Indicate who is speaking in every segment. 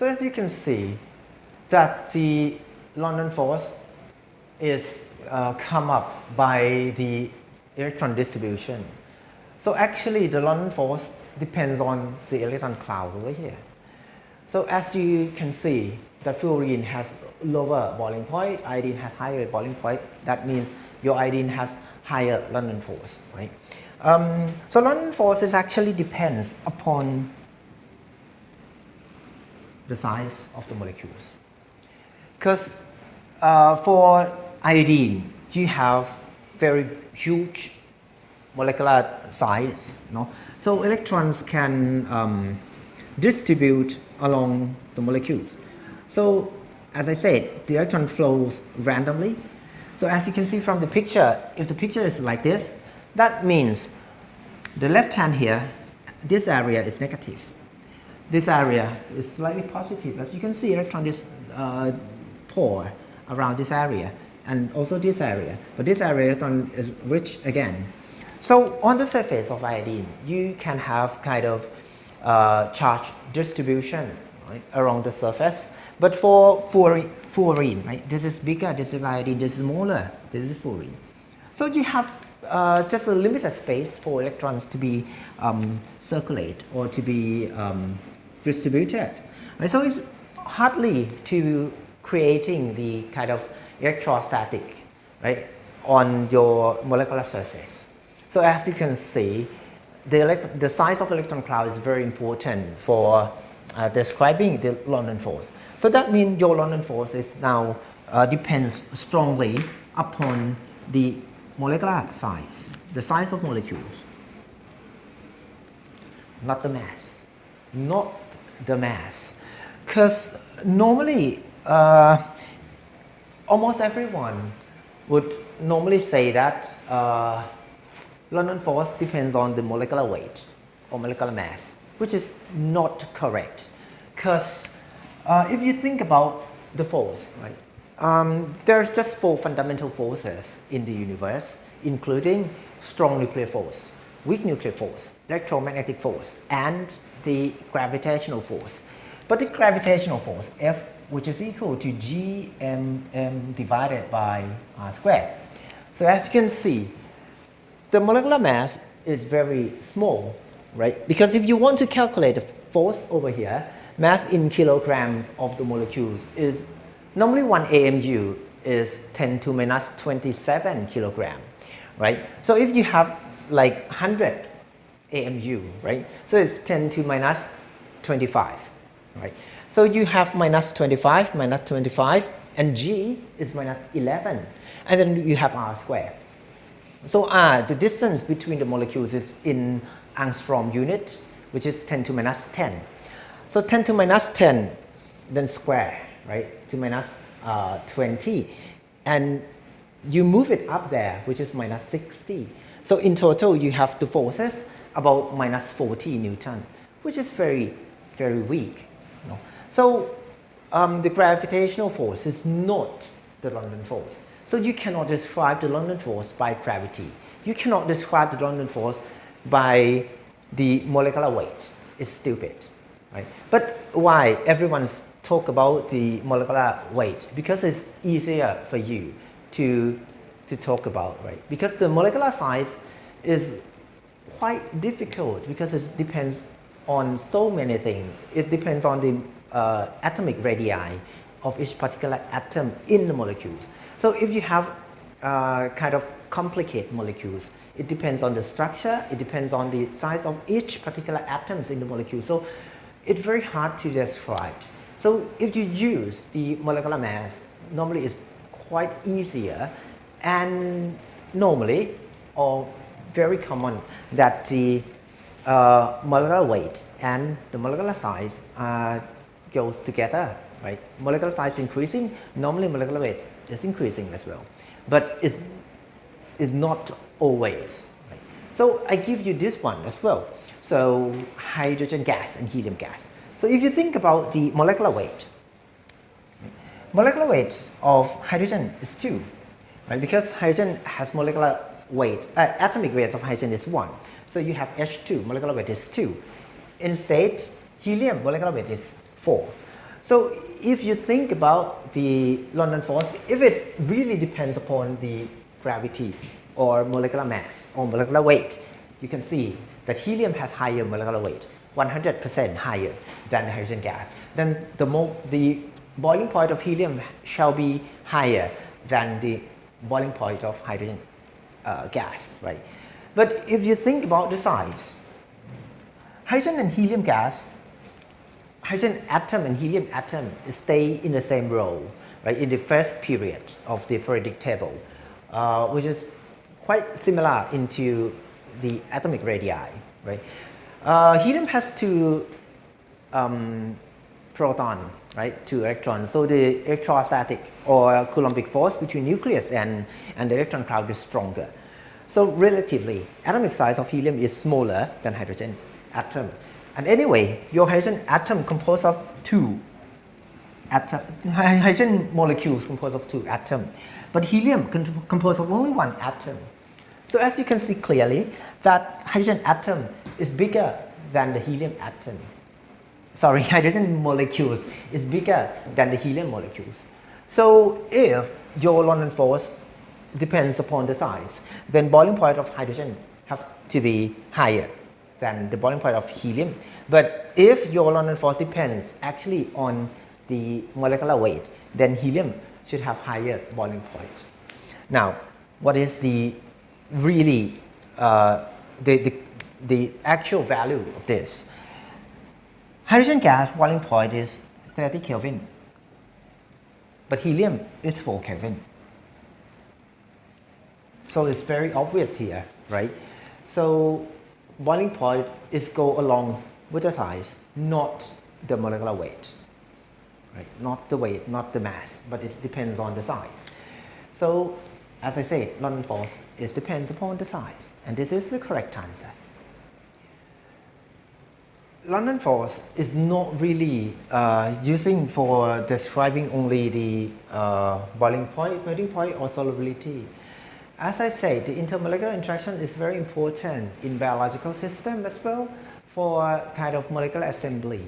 Speaker 1: So as you can see that the London force is come up by the electron distribution. So actually the London force depends on the electron clouds over here. So as you can see that fluorine has lower boiling point, iodine has higher boiling point. That means your iodine has higher London force, right? So London force is actually depends upon the size of the molecules. Because for iodine, you have very huge molecular size, so electrons can distribute along the molecules. So as I said, the electron flows randomly. So as you can see from the picture, if the picture is like this, that means the left hand here, this area is negative. This area is slightly positive. As you can see, electron is pour around this area and also this area. But this area electron is rich again. So on the surface of iodine, you can have kind of charge distribution, right, around the surface. But for fluorine, right, this is bigger, this is iodine, this is smaller, this is fluorine. So you have just a limited space for electrons to be circulate or to be distributed. Right? So it's hardly to creating the kind of electrostatic, right, on your molecular surface. So as you can see, the size of electron cloud is very important for describing the London force. So that means your London force is now depends strongly upon the molecular size, the size of molecules, not the mass, not the mass. Because normally, almost everyone would normally say that London force depends on the molecular weight or molecular mass, which is not correct. Because if you think about the force, right, there's just 4 fundamental forces in the universe, including strong nuclear force, weak nuclear force, electromagnetic force, and the gravitational force. But the gravitational force, F, which is equal to gmm divided by r squared. So as you can see, the molecular mass is very small, right? Because if you want to calculate the force over here, mass in kilograms of the molecules is normally 1 AMU is 10 to minus 27 kilogram, right? So if you have like 100 AMU, right? So it's 10 to minus 25, right? So you have minus 25, and G is minus 11, and then you have R squared. So R, the distance between the molecules is in angstrom units, which is 10 to minus 10. So 10 to minus 10, then square, right, to minus 20. And you move it up there, which is minus 60. So in total, you have the forces about minus 40 Newton, which is very, very weak. So the gravitational force is not the London force. So you cannot describe the London force by gravity. You cannot describe the London force by the molecular weight. It's stupid, right? But why everyone talk about the molecular weight? Because it's easier for you to talk about, right? Because the molecular size is quite difficult because it depends on so many things. It depends on the atomic radii of each particular atom in the molecules. So if you have kind of complicated molecules, it depends on the structure, it depends on the size of each particular atoms in the molecule. So it's very hard to describe. So if you use the molecular mass, normally it's quite easier, and normally or very common that the molecular weight and the molecular size goes together, right? Molecular size increasing, normally molecular weight is increasing as well, but it's not always, right? So I give you this one as well. So hydrogen gas and helium gas. So if you think about the molecular weight, molecular weight of hydrogen is 2, right? Because hydrogen has molecular weight, atomic weight of hydrogen is 1. So you have H2, molecular weight is 2. Instead, helium molecular weight is 4. So if you think about the London force, if it really depends upon the gravity or molecular mass or molecular weight, you can see that helium has higher molecular weight, 100% higher than the hydrogen gas. Then the boiling point of helium shall be higher than the boiling point of hydrogen gas, right? But if you think about the size, hydrogen and helium gas, hydrogen atom and helium atom stay in the same row, right, in the first period of the periodic table, which is quite similar into the atomic radii, right? Helium has two proton, right, two electrons. So the electrostatic or Coulombic force between nucleus and the electron cloud is stronger. So relatively, atomic size of helium is smaller than hydrogen atom. And anyway, your hydrogen atom composed of hydrogen molecules composed of two atoms, but helium composed of only one atom. So as you can see clearly, that hydrogen atom is bigger than the helium atom. Sorry, hydrogen molecules is bigger than the helium molecules. So if your London force depends upon the size, then boiling point of hydrogen have to be higher than the boiling point of helium. But if your London force depends actually on the molecular weight, then helium should have higher boiling point. Now, what is the really the actual value of this? Hydrogen gas boiling point is 30 Kelvin, but helium is 4 Kelvin. So it's very obvious here, right? So boiling point is go along with the size, not the molecular weight, right? Not the weight, not the mass, but it depends on the size. So as I said, London force depends upon the size, and this is the correct answer. London force is not really using for describing only the boiling point, melting point, or solubility. As I say, the intermolecular interaction is very important in biological system as well for kind of molecular assembly.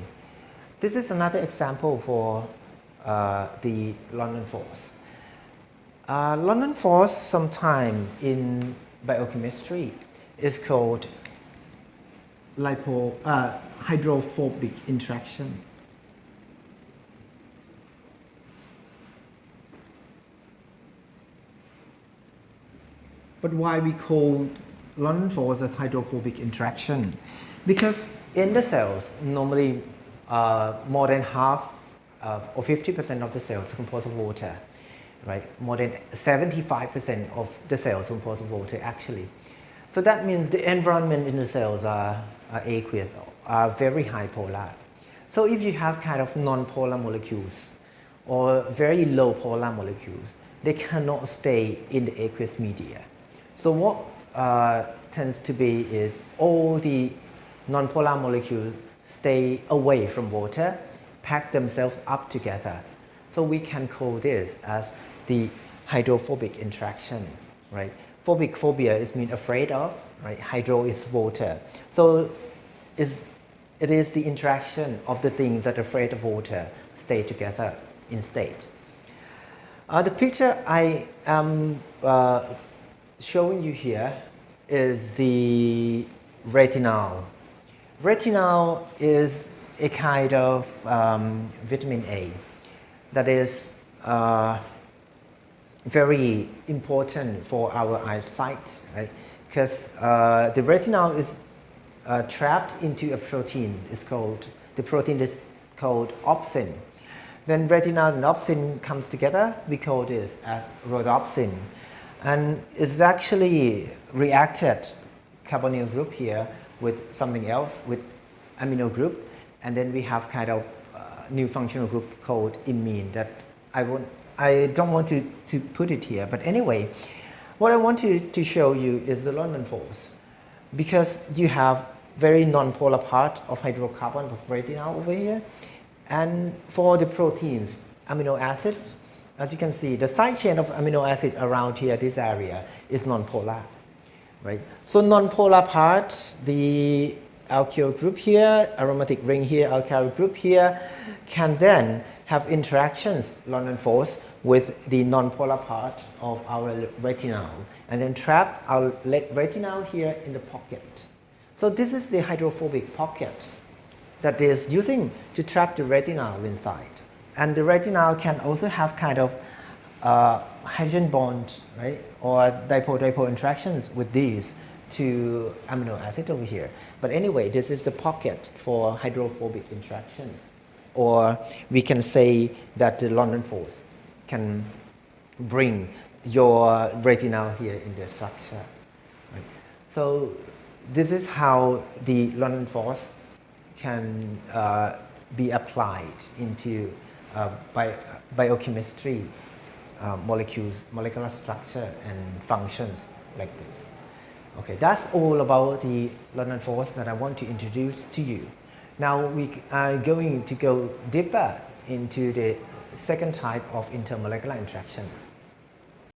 Speaker 1: This is another example for the London force. London force sometime in biochemistry is called hydrophobic interaction. But why we call London force as hydrophobic interaction? Because in the cells, normally more than half or 50% of the cells are composed of water, right? More than 75% of the cells are composed of water actually. So that means the environment in the cells are aqueous, are very high polar. So if you have kind of non-polar molecules or very low polar molecules, they cannot stay in the aqueous media. So what tends to be is all the non-polar molecules stay away from water, pack themselves up together. So we can call this as the hydrophobic interaction, right? Phobic, phobia is mean afraid of, right? Hydro is water. So it is the interaction of the things that are afraid of water stay together in state. The picture I am showing you here is the retinol. Retinol is a kind of vitamin A that is very important for our eyesight, right? Because the retinol is trapped into a protein. The protein is called opsin. Then retinol and opsin comes together. We call this as rhodopsin, and it's actually reacted carbonyl group here with something else, with amino group, and then we have kind of new functional group called imine that I don't want to put it here, but anyway, what I want to show you is the London force, because you have very non-polar part of hydrocarbons of retinol over here, and for the proteins, amino acids, as you can see, the side chain of amino acid around here, this area, is non-polar, right? So non-polar parts, the alkyl group here, aromatic ring here, alkyl group here, can then have interactions, London force, with the nonpolar part of our retinal, and then trap our retinal here in the pocket. So this is the hydrophobic pocket that is using to trap the retinal inside. And the retinal can also have kind of hydrogen bond, right, or dipole-dipole interactions with these two amino acid over here. But anyway, this is the pocket for hydrophobic interactions. Or we can say that the London force can bring your retinal here in the structure. Right? So this is how the London force can be applied into biochemistry, molecules, molecular structure and functions like this. Okay, that's all about the London force that I want to introduce to you. Now we are going to go deeper into the second type of intermolecular interactions.